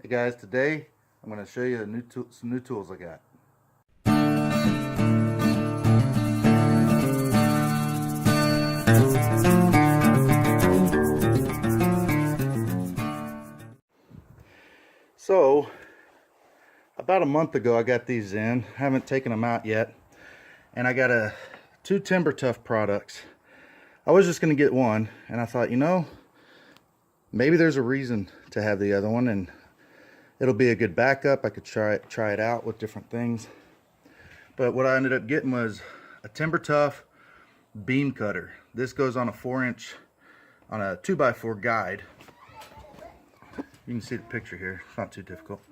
Hey guys, today I'm going to show you some new tools I got. So about a month ago I got these in. I haven't taken them out yet, and I got two Timber Tuff products. I was just going to get one, and I thought, you know, maybe there's a reason to have the other one, and it'll be a good backup. I could try it out with different things. But what I ended up getting was a Timber Tuff beam cutter. This goes on a 4-inch, on a 2x4 guide. You can see the picture here. It's not too difficult.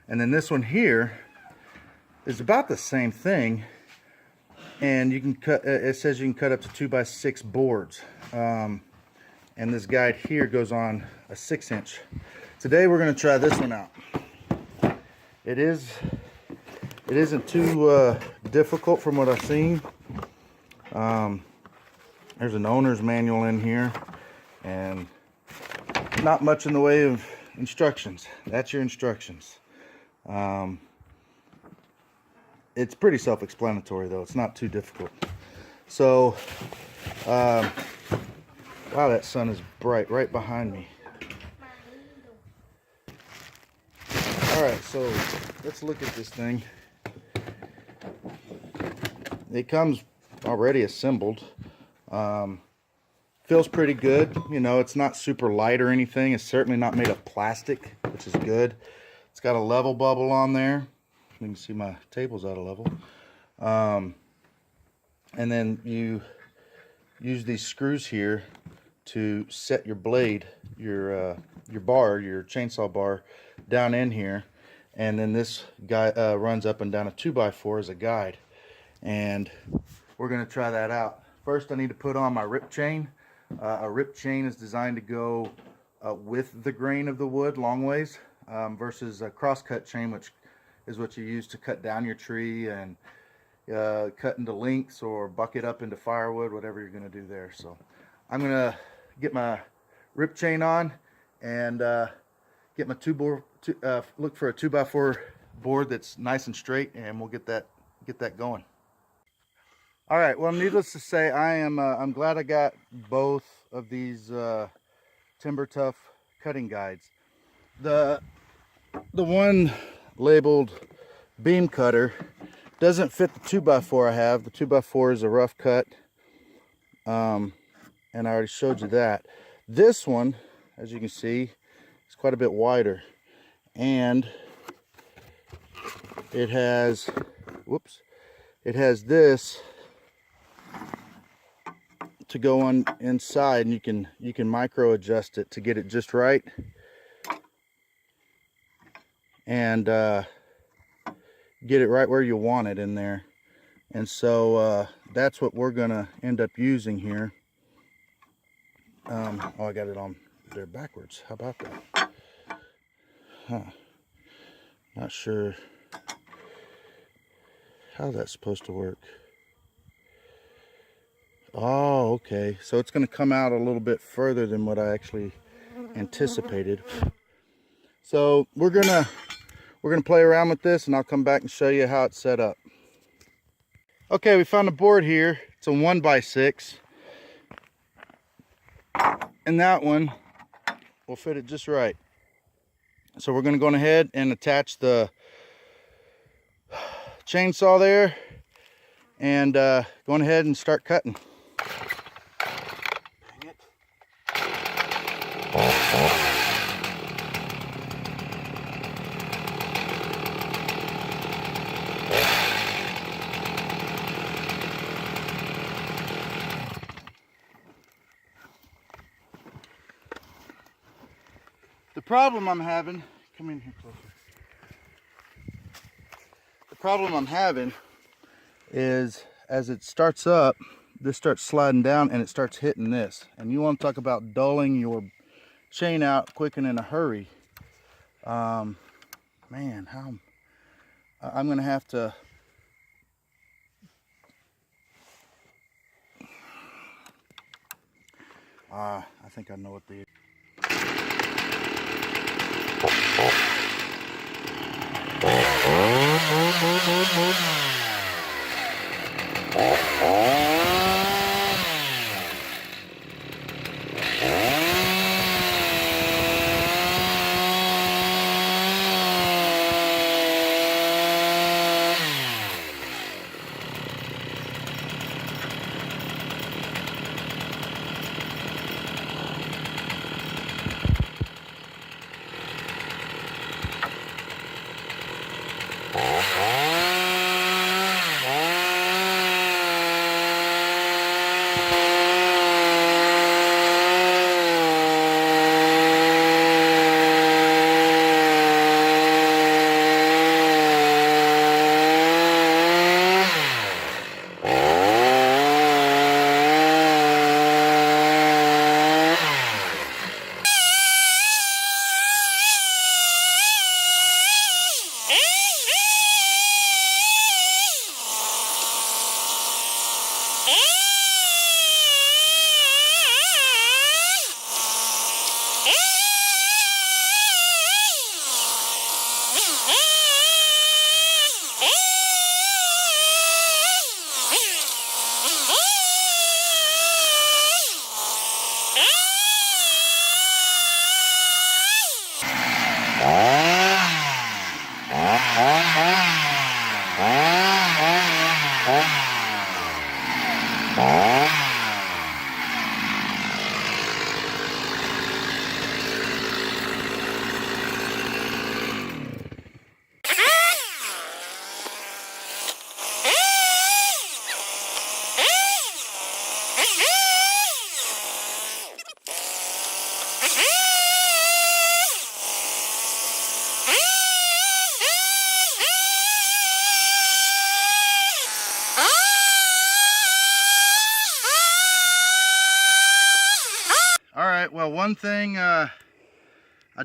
And then this one here is about the same thing, and you can cut. It says you can cut up to 2x6 boards. And this guide here goes on a 6-inch. Today we're going to try this one out. It isn't too difficult from what I've seen. There's an owner's manual in here, and not much in the way of instructions. That's your instructions. It's pretty self-explanatory though. It's not too difficult. So wow, that sun is bright right behind me. Alright, so let's look at this thing. It comes already assembled. Feels pretty good. You know, it's not super light or anything. It's certainly not made of plastic, which is good. It's got a level bubble on there. You can see my table's out of level. And then you use these screws here to set your blade, your bar, your chainsaw bar, down in here. And then this guy runs up and down a 2x4 as a guide. And we're going to try that out. First, I need to put on my rip chain. A rip chain is designed to go with the grain of the wood long ways, versus a cross-cut chain, which is what you use to cut down your tree and cut into lengths or bucket up into firewood, whatever you're going to do there. So I'm going to get my rip chain on and get my look for a 2x4 board that's nice and straight, and we'll get that going. All right, well, needless to say, I'm glad I got both of these Timber Tuff cutting guides. The one labeled beam cutter doesn't fit the 2x4 I have. The 2x4 is a rough cut, and I already showed you that. This one, as you can see, is quite a bit wider, and it has, it has this to go on inside, and you can micro adjust it to get it just right, and get it right where you want it in there. And so that's what we're gonna end up using here. Oh, I got it on there backwards. How about that? Not sure how that's supposed to work. Oh, okay. So it's going to come out a little bit further than what I actually anticipated. So we're gonna play around with this, and I'll come back and show you how it's set up. Okay, we found a board here. It's a 1x6, and that one will fit it just right. So we're going to go ahead and attach the chainsaw there, and going ahead and start cutting. The problem I'm having, come in here closer. The problem I'm having is as it starts up, this starts sliding down and it starts hitting this. And you want to talk about dulling your chain out quick and in a hurry. Man, I'm going to have to I think I know what the Alright, well, one thing I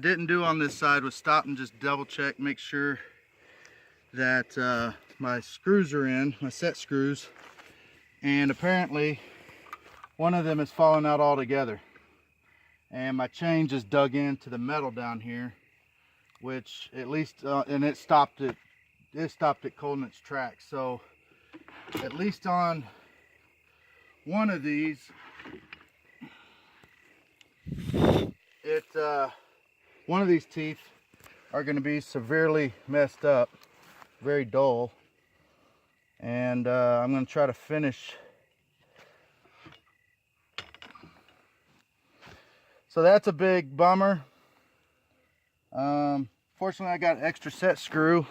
didn't do on this side was stop and just double check, make sure that my screws are in, my set screws, and apparently one of them is falling out altogether. And my chain just dug into the metal down here, which at least, and it stopped it cold in its tracks. So at least on one of these, one of these teeth are going to be severely messed up, very dull, and I'm going to try to finish. So that's a big bummer. Fortunately, I got an extra set screw.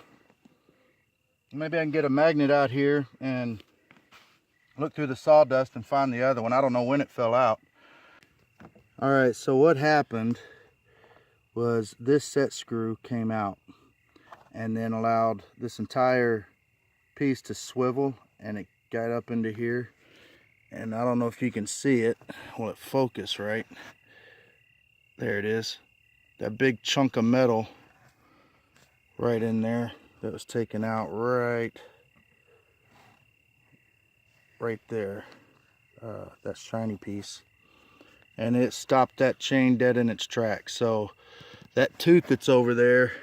Maybe I can get a magnet out here and look through the sawdust and find the other one. I don't know when it fell out. All right, so what happened was this set screw came out and then allowed this entire piece to swivel, and it got up into here. And I don't know if you can see it. Will it focus right? There it is. That big chunk of metal right in there that was taken out right there. That shiny piece. And it stopped that chain dead in its tracks. So that tooth that's over there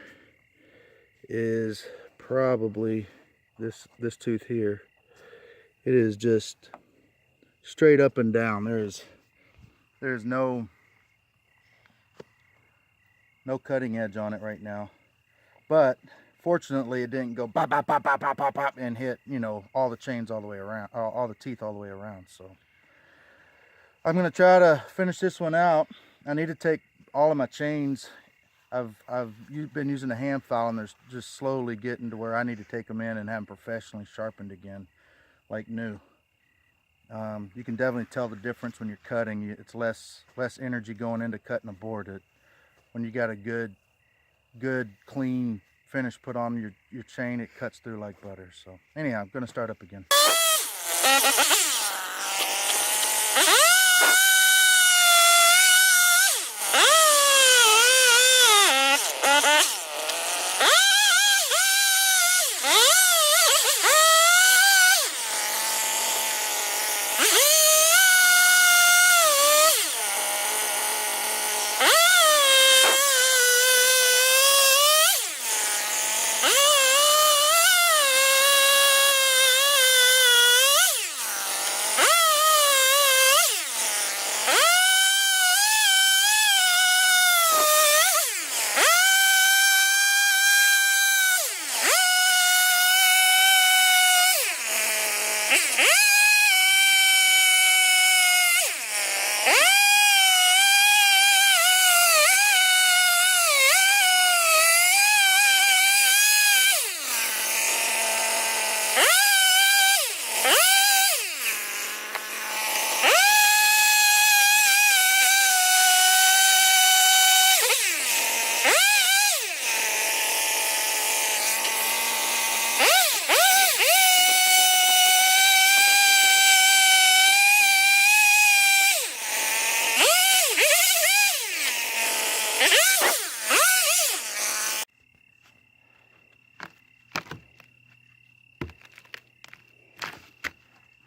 is probably this tooth here. It is just straight up and down. There's no cutting edge on it right now. But fortunately, it didn't go pop pop pop pop pop pop pop and hit, you know, all the chains all the way around, all the teeth all the way around. So I'm going to try to finish this one out. I need to take all of my chains. I've been using a hand file, and they're just slowly getting to where I need to take them in and have them professionally sharpened again, like new. You can definitely tell the difference when you're cutting. It's less energy going into cutting a board. When you got a good clean finish put on your chain, it cuts through like butter. So anyhow, I'm going to start up again.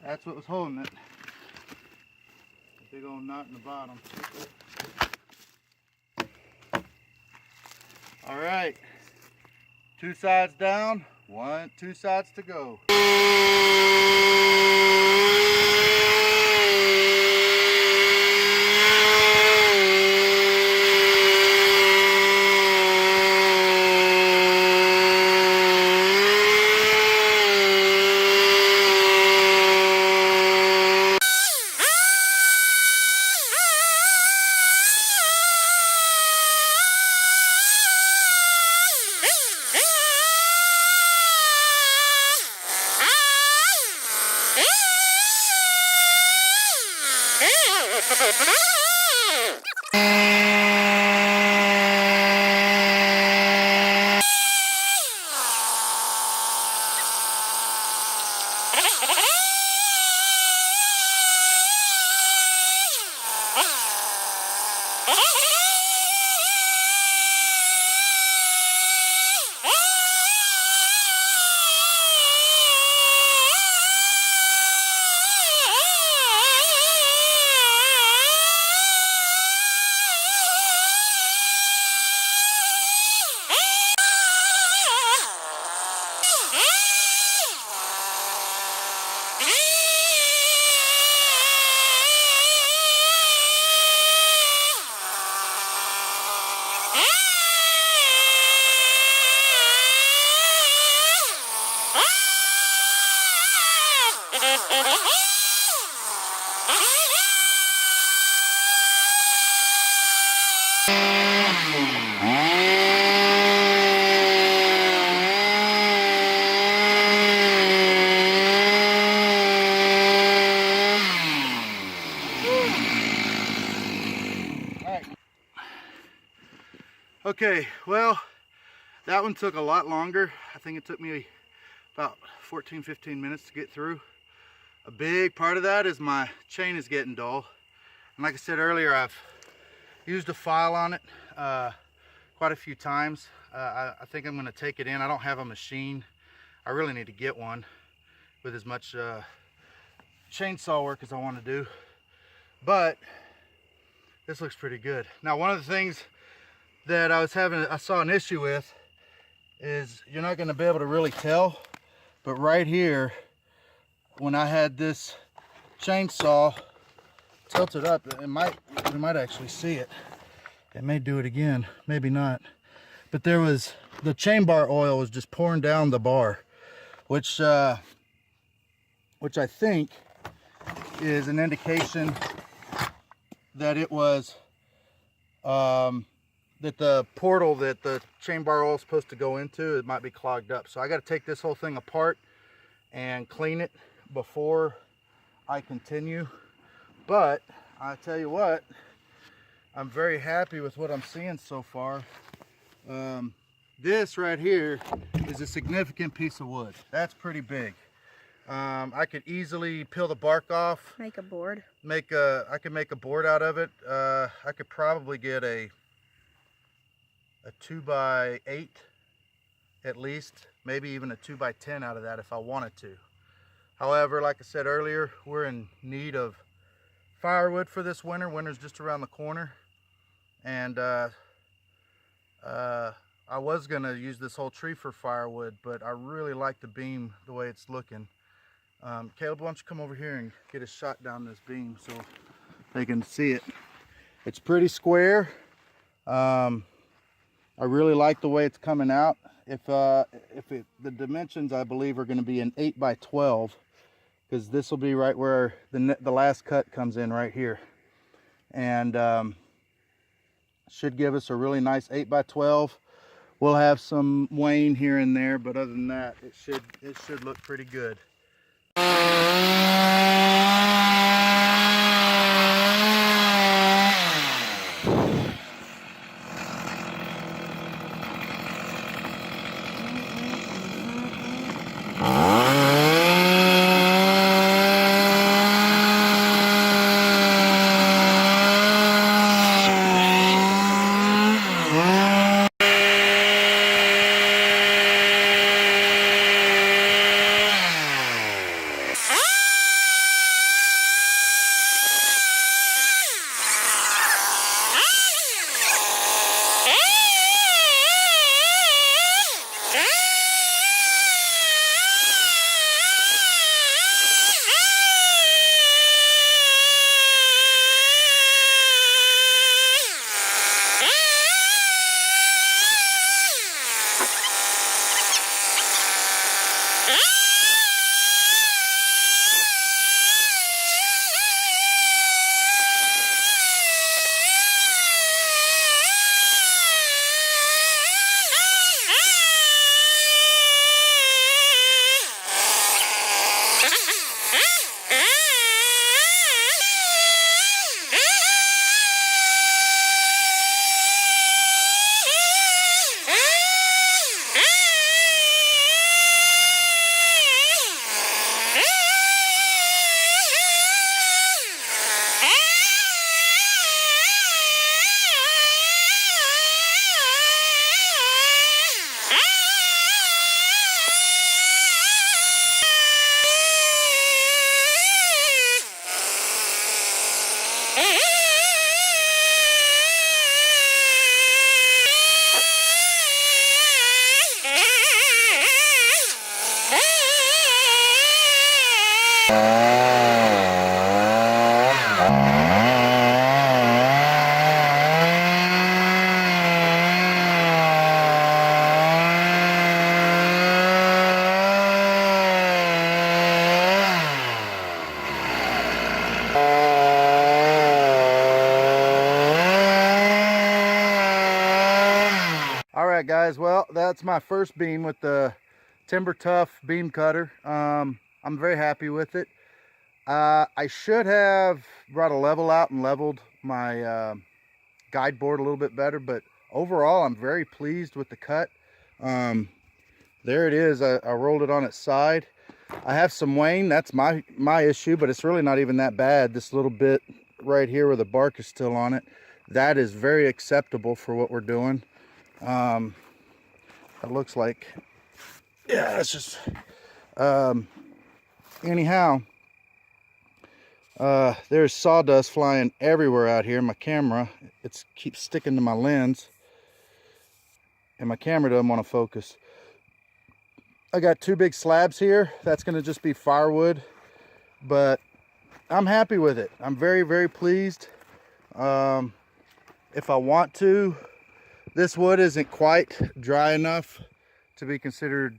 That's what was holding it. Big old knot in the bottom. All right, 2 sides down, 2 sides to go. Okay, well, that one took a lot longer. I think it took me about 14-15 minutes to get through. A big part of that is my chain is getting dull. And like I said earlier, I've used a file on it quite a few times. I think I'm going to take it in. I don't have a machine. I really need to get one with as much chainsaw work as I want to do. But this looks pretty good. Now, one of the things that I saw an issue with is you're not going to be able to really tell, but right here, when I had this chainsaw tilted up, we might actually see it. It may do it again, maybe not. But the chain bar oil was just pouring down the bar, which I think is an indication that it was that the portal that the chain bar oil is supposed to go into, it might be clogged up. So I got to take this whole thing apart and clean it before I continue. But I tell you what, I'm very happy with what I'm seeing so far. This right here is a significant piece of wood. That's pretty big. I could easily peel the bark off. Make a board. I could make a board out of it. I could probably get a 2x8 at least, maybe even a 2x10 out of that if I wanted to. However, like I said earlier, we're in need of firewood for this winter. Winter's just around the corner, and I was gonna use this whole tree for firewood, but I really like the beam the way it's looking. Caleb, why don't you come over here and get a shot down this beam so they can see it. It's pretty square. I really like the way it's coming out. The dimensions, I believe, are going to be an 8x12, because this will be right where the last cut comes in right here, and should give us a really nice 8x12. We'll have some wane here and there, but other than that, it should look pretty good. guys, well, that's my first beam with the Timber Tuff Beam Cutter. I'm very happy with it. I should have brought a level out and leveled my guide board a little bit better, but overall I'm very pleased with the cut. There it is. I rolled it on its side. I have some wane. That's my issue, but it's really not even that bad. This little bit right here where the bark is still on it, that is very acceptable for what we're doing. It looks like, yeah, it's just anyhow, there's sawdust flying everywhere out here. My camera, it keeps sticking to my lens, and my camera doesn't want to focus. I got 2 big slabs here. That's going to just be firewood, but I'm happy with it. I'm very, very pleased. If I want to, this wood isn't quite dry enough to be considered,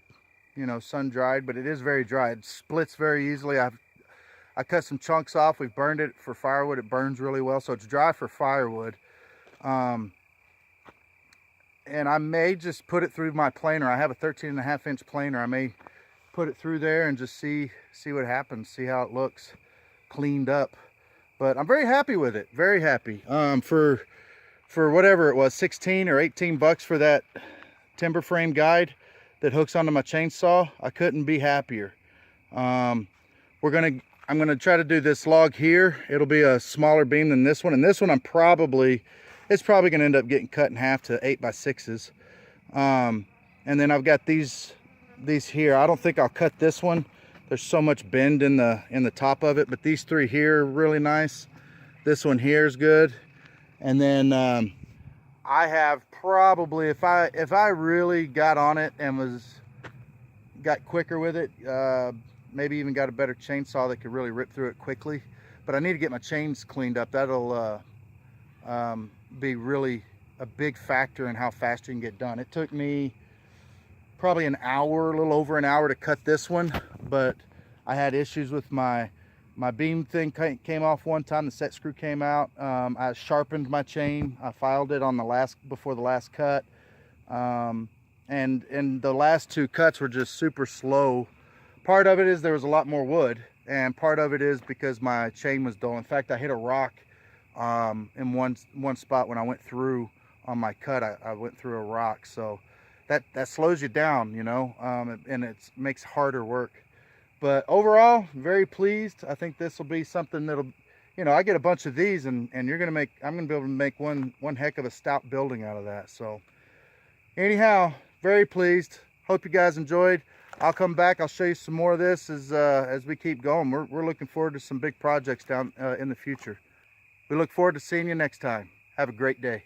you know, sun dried, but it is very dry. It splits very easily. I cut some chunks off. We've burned it for firewood. It burns really well, so it's dry for firewood. And I may just put it through my planer. I have a 13.5-inch planer. I may put it through there and just see what happens, see how it looks cleaned up. But I'm very happy with it, very happy. For whatever it was, 16 or 18 bucks for that timber frame guide that hooks onto my chainsaw, I couldn't be happier. I'm gonna try to do this log here. It'll be a smaller beam than this one, and this one it's probably gonna end up getting cut in half to 8x6s. And then I've got these here. I don't think I'll cut this one. There's so much bend in the top of it, but these 3 here are really nice. This one here is good. And then I have probably, if I really got on it and got quicker with it, maybe even got a better chainsaw that could really rip through it quickly. But I need to get my chains cleaned up. That'll be really a big factor in how fast you can get done. It took me probably an hour, a little over an hour to cut this one, but I had issues with my beam thing came off one time. The set screw came out. I sharpened my chain. I filed it on before the last cut. And the last 2 cuts were just super slow. Part of it is there was a lot more wood, and part of it is because my chain was dull. In fact, I hit a rock in one spot when I went through on my cut. I went through a rock, so that slows you down, you know, and it makes harder work. But overall, very pleased. I think this will be something that'll, you know, I get a bunch of these, and I'm gonna be able to make one heck of a stout building out of that. So anyhow, very pleased. Hope you guys enjoyed. I'll come back. I'll show you some more of this as we keep going. We're looking forward to some big projects down in the future. We look forward to seeing you next time. Have a great day.